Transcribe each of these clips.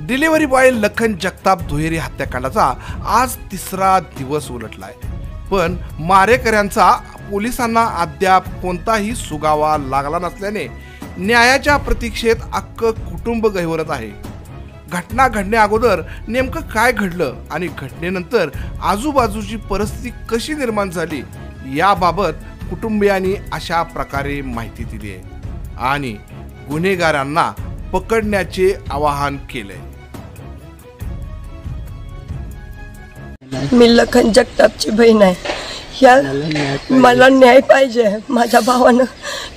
Delivery boy Lakhan Jagtap दुहेरी हत्याकांडाचा आज तिसरा दिवस उलटलाय, पण मारेकऱ्यांचा पोलिसांना अद्याप कोणताही सुगावा लागला नसल्याने न्यायाच्या प्रतीक्षेत अख्खं कुटुंब गहिवरत आहे। घटना घडण्या अगोदर नेमकं काय घडलं आणि घटनेनंतर आजूबाजूची परिस्थिती कशी निर्माण झाली याबाबत कुटुंबियांनी अशा प्रकारे माहिती दिली आहे आणि गुन्हेगारांना पकडण्याचे आवाहन केले। मी लखन जगतापची बहीण आहे। मला न्याय पाहिजे। माझ्या भावानं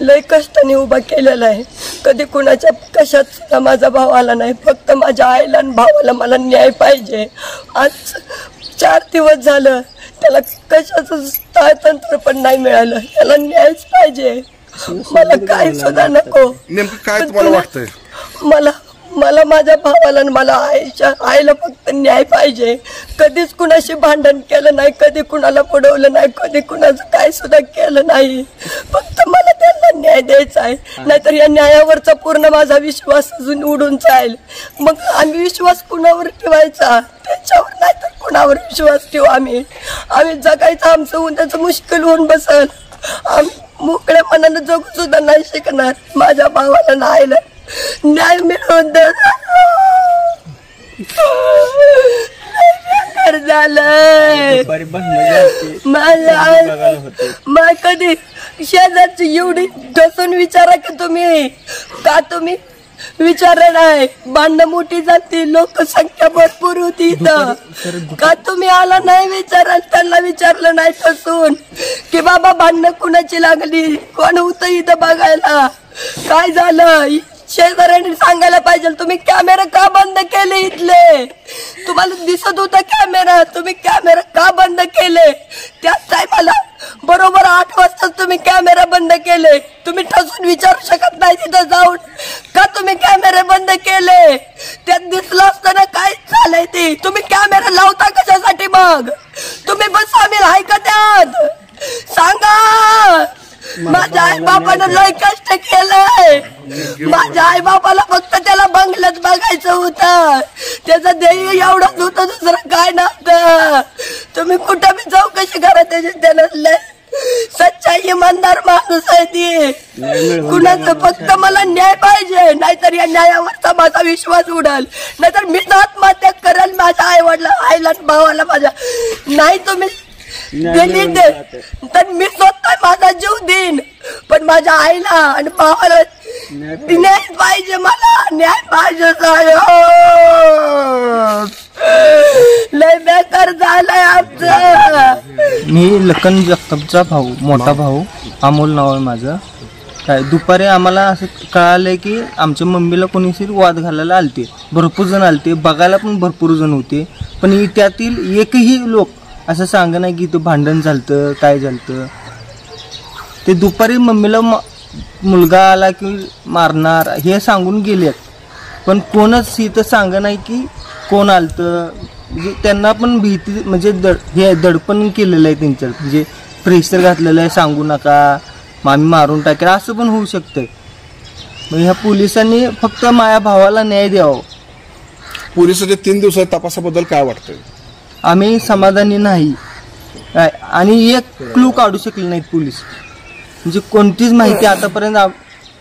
लय कष्टाने उभा केलेला आहे। कधी कुणाच्या कशात सुद्धा माझा भाव आला नाही। फक्त माझ्या आईला आणि भावाला मला न्याय पाहिजे। आज 4 दिवस झालं त्याला कशाचं तंत्र पण नाही मिळालं। त्याला न्यायच पाहिजे। मला काय सुद्धा नको। नेमकं काय तुम्हाला वाटतंय? मला माझ्या भावाला आणि मला आईला फक्त न्याय पाहिजे। कधीच कुणाशी भांडण केलं नाही, कधी कुणाला पडवलं नाही, कधी कुणाचं काय सुद्धा केलं नाही। फक्त मला त्यांना न्याय द्यायचा आहे, नाहीतर या न्यायावरचा पूर्ण माझा विश्वास अजून उडून जाईल। मग आम्ही विश्वास कुणावर ठेवायचा? त्याच्यावर नाही तर कुणावर विश्वास ठेवू? आम्ही जगायचं आमचं उद्याचं मुश्किल होऊन बसल। आम्ही मोकळ्या मनानं जगू सुद्धा नाही शिकणार। माझ्या भावाला ना आईला न्याय मिळवून दे। झालंय मला कधी शेजारची एवढी ढसून विचारा की तुम्ही विचारा नाही। भांडणं मोठी जाती, लोकसंख्या भरपूर होती इथं, का तुम्ही आला नाही विचारा? त्यांना विचारलं नाही ठसून की बाबा भांडणं कुणाची लागली, कोण होतं इथं बघायला, काय झालं? शेजाऱ्यांनी सांगायला पाहिजे। तुम्ही कॅमेरा का बंद केले इथले? तुम्हाला दिसत होता कॅमेरा, तुम्ही कॅमेरा का बंद केले? त्याच टायमाला बरोबर 8 वाजता तुम्ही कॅमेरा बंद केले। तुम्ही ठसून विचारू शकत नाही तिथं जाऊन का तुम्ही कॅमेरे बंद केले? त्यात दिसलं असताना काय झालंय ते? तुम्ही कॅमेरा लावता कशासाठी? मग तुम्ही बस सामील आहे का त्यात? सांगा। माझ्या आई बापानं लय कष्ट केलंय। माझ्या आई बापाला फक्त त्याला बंगल्यात बघायचं होतं, त्याचं ध्येय एवढंच होतं, दुसरं काय नव्हतं। तुम्ही कुठं बी चौकशी करा त्याची, त्याला लय सच्चा इमानदार माणूस आहे ती। कुणाचं फक्त मला न्याय पाहिजे, नाहीतर या न्यायावरचा माझा विश्वास उडाल, नाहीतर मीच आत्महत्या करेल माझ्या आई वडिला आईला भावाला माझ्या। नाही तुम्ही दिली तर मी स्वतः माझा जीव देईन, पण माझ्या आईला आणि भावाला न्याय पाहिजे। मला न्याय पाहिजे साहेब। लय बेकार झालंय आमचं। मी लखन जगतापचा भाऊ, मोठा भाऊ अमोल नाव आहे माझं। काय दुपारी आम्हाला असं कळालंय की आमच्या मम्मीला कोणीतरी वाद घालायला आलते, भरपूर जण आलते, बघायला पण भरपूर जण होते, पण त्यातील एकही लोक असं सांग नाही की इथं भांडण झालतं काय झालतं। ते दुपारी मम्मीला मुलगा आला की मारणार हे सांगून गेलेत, पण कोणच इथं सांग नाही की कोण आलतं। म्हणजे त्यांना पण भीती, म्हणजे हे दडपण केलेलं आहे त्यांच्यात, म्हणजे प्रेशर घातलेलं आहे, सांगू नका आम्ही मारून टाकेल असं पण होऊ शकतंय। मग ह्या पोलिसांनी फक्त माझ्या भावाला न्याय द्यावा। पोलिसाच्या 3 दिवसाच्या तपासाबद्दल काय वाटतंय? आम्ही समाधानी नाही आणि एक क्लू काढू शकले नाहीत पोलीस। म्हणजे कोणतीच माहिती आतापर्यंत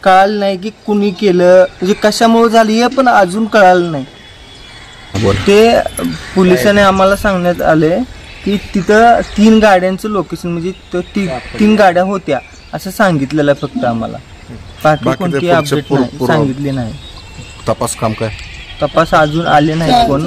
कळाली नाही की कुणी केलं, म्हणजे कशामुळे झालं हे पण अजून कळालं नाही। ते पोलिसांनी आम्हाला सांगण्यात आले की तिथं 3 गाड्यांचं लोकेशन, म्हणजे 3 गाड्या होत्या असं सांगितलेलं आहे फक्त आम्हाला। बाकी कोणती अपडेट नाही सांगितली नाही। तपास काम काय? तपास अजून आले नाही कोण।